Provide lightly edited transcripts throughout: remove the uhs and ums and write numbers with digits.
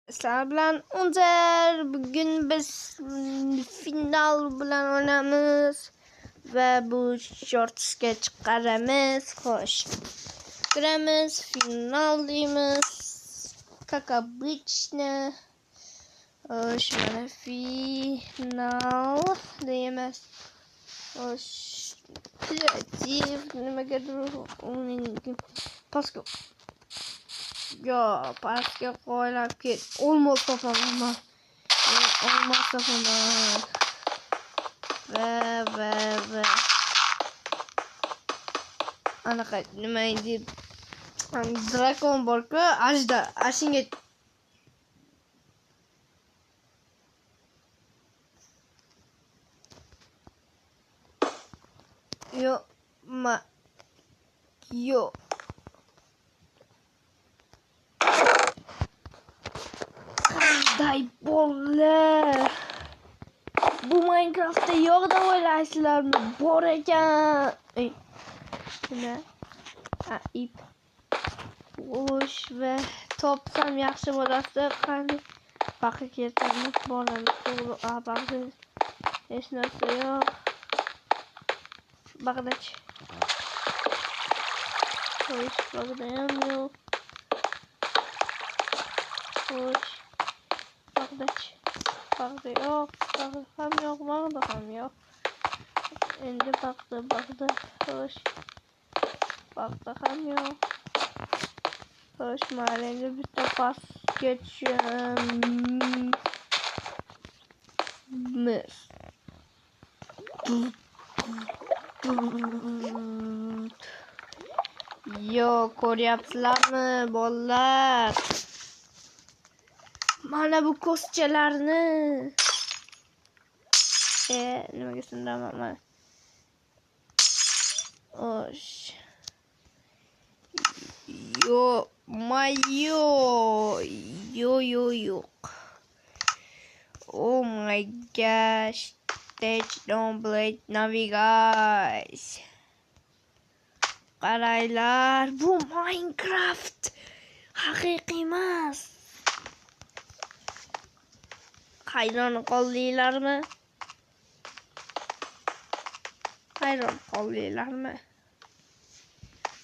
Sizlar bilan Unzer. Bugün biz final bilan oynayamiz ve bu shortsga chiqaramiz. Xo'sh. Kiramiz, final deymiz. Как обычно. Xo'sh, mana final deymiz. Xo'sh. Kreativ nimagadir uning paska yo pastga qo'ylab ket. Olmos topaman. Olmos topaman. Va. Anaqa nima deb drakon bor-ku, ajda. Ashunga yo. Qanday bolalar. Bu Minecraftda yo'q deb o'ylaysizlarmi? Bor ekan. Nima? Ip. Xo'sh, va topsam yaxshi bo'ladi. Qanday baqa keltirib boramiz. To'g'ri, baqa hech narsa yo'q. Baqdach. Xo'sh, baqda ham yo'q. Xo'sh, baqdach. Baqda yo'q. Baqda ham yo'q. Endi baqda. Xo'sh. Baqda ham yo'q. Xo'sh, mayli, endi bitta pastga tushamiz. Yo, ko'ryapsizlarmi bolalar? Mana bu ko'schalarni. Nimaga sindiraman? Osh. Yo, yo'q. Oh my gosh. Stage don't play guys. Qaranglar, bu Minecraft haqiqiy emas. Hayron qoldinglarmi?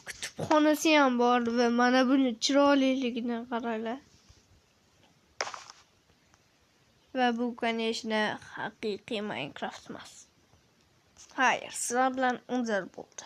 Kutubxonasi ham bor va mana buni chiroyliligini qaranglar. Va bu, конечно, haqiqiy Minecraft emas. Hayır, sizlar bilan Unzer bo'ldi.